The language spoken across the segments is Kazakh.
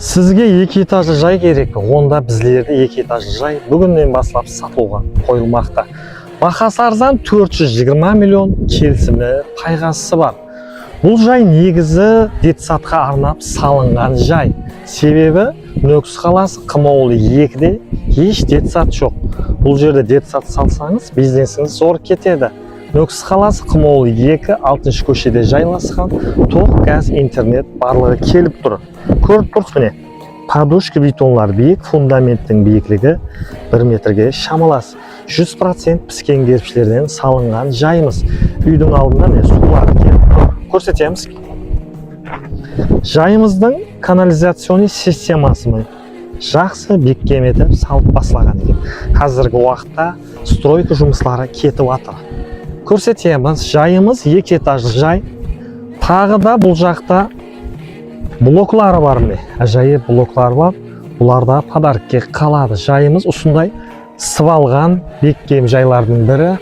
Сізге екі этажды жай керек, онда біздерде екі этажды жай бүгіннен бастап сатуға қойылмақта. Бағасы арзан 420 миллион келісімді пайғасы бар. Бұл жай негізі детсадқа арнап салынған жай. Себебі Нүкіс қаласы Қымаулы 2-де еш детсад жоқ. Бұл жерде детсад салсаңыз, бизнесіңіз зор кетеді. Нүкіс қаласы Қымаулы 2, 6-шы көшеде жайласқан, тоқ, газ, интернет барлығы келіп тұр. Көріп тұрсыз міне. Подушка бетонлар биік, фундаменттің биіктігі 1 метрге шамалас. 100% піскен кірпіштерден салынған жайымыз. Үйдің алдында міне сулар келіп көрсетеміз. Жайымыздың канализационный системасы жақсы бекем етіп салып басылған екен. Қазіргі уақытта стройка жұмыстары кетіп жатыр. Көрсетеміз, жайымыз 2 этажды жай. Тағы да бұл жақта блоклары бар міне. Әжайып блоклар бар. Бұларда подаркке қалады. Жайымыз осындай сывалған бекем жайлардың бірі.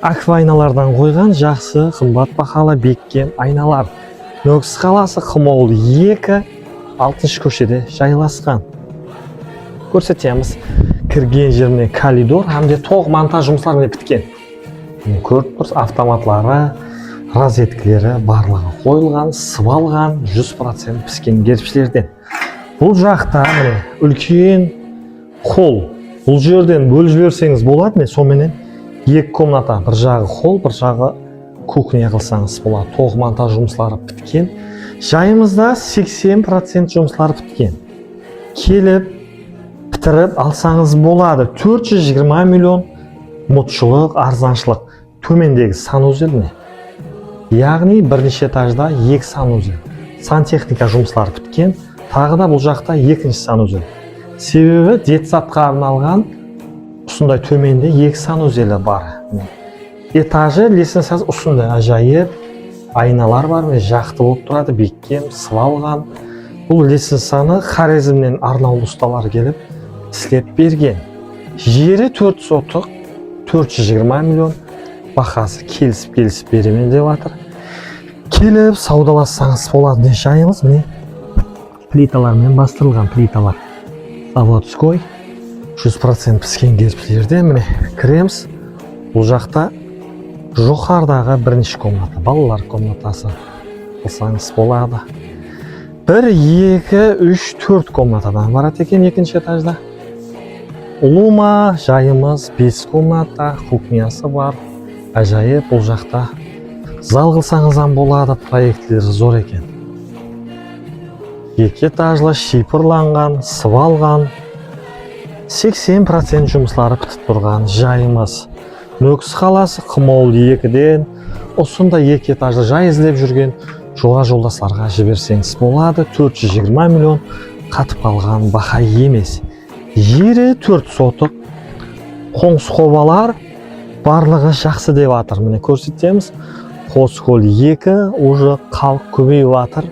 Аквайналардан қойған жақсы қымбат бағалы бекем айналар. Нүкіс қаласы Қымаулы 2, 6-шы көшеде жайласқан. Көрсетеміз. Кірген жеріне коридор, әмде тоқ монтаж жұмыстарымен біткен. Көріп тұрсыз, автоматлары, розеткілері барлығы қойылған, сывалған, 100% піскен кірпіштерден. Бұл жақта міне үлкен холл. Бұл жерден бөліп жіберсеңіз болады ме? Сонымен 2 комната, бір жағы холл, бір жағы кухня қылсаңыз болады. Тоқ монтаж жұмыстары біткен. Жайымызда 80% жұмыстары біткен. Келіп бітіріп алсаңыз болады. 420 миллион мұтшылық, арзаншылық. Төмендегі санузел не? Яғни бірнеше этажда 2 санузел. Сантехника жұмыстары біткен. Тағы да бұл жақта 2-ші санузел. Себебі детсадқа арналған ұсындай төменде 2 санузелі бар. Этажы лесенсіз ұсындай ажайып, айналар бар, жақты болып тұрады, бекем, сывалған. Бұл лесенсаны Хорезмнен арнаулы ұсталар келіп, істеп берген. Жері 4 сотық, 420 миллион, бағасы келісіп беремен деп жатыр. Келіп саудалассаңыз болады. Жайымыз міне плиталармен бастырылған плиталар. Заводской 100% піскен кірпіштерде міне кіреміз. Бұл жақта жоғарыдағы бірінші комната, балалар комнатасы қылсаңыз болады. 1, 2, 3, 4 комнатадан барады екен 2-ші этажда. Лума жайымыз 5 комната, кухнясы бар. Әжайып бұл жақта зал қылсаңыздан болады, проектілері зор екен. 2 этажлы шипырланған, сывалған, 80% жұмыслары бітіп тұрған жайымыз. Нүкіс қаласы Қымаулы 2-ден осында 2 этажды жай іздеп жүрген жора жолдастарға жіберсеңіз болады. 420 миллион қатып қалған бақа емес. Жері 4 сотық, қоңсы қобалар барлығы жақсы деп жатыр. Міне көрсетеміз. Қоскөл 2 уже халық көбейіп жатыр.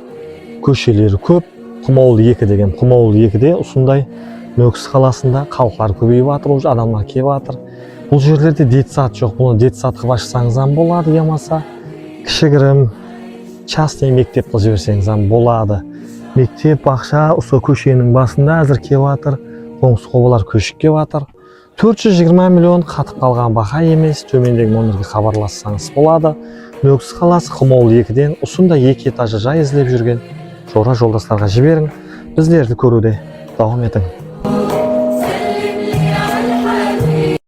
Көшелері көп. Қымаулы 2 деген Қымаулы 2-де осындай Нүкіс қаласында халықтар көбейіп жатыр, уже адамдар келіп жатыр. Бұл жерлерде детсад жоқ. Бұны детсадқа ашсаңыздан болады, ямаса кішігірім частный мектеп қылып жіберсеңізден болады. Мектеп, бақша осы көшенің басында әзір келіп жатыр. Қоңсы қобалар көшіп келіп жатыр. 420 миллион қатып қалған бақа емес. Төмендегі номерге хабарлассаңыз болады. Нүкіс қаласы Қымаулы 2-ден осында 2 этажды жай іздеп жүрген жора жолдастарға жіберің. Біздерді көруде давам етің.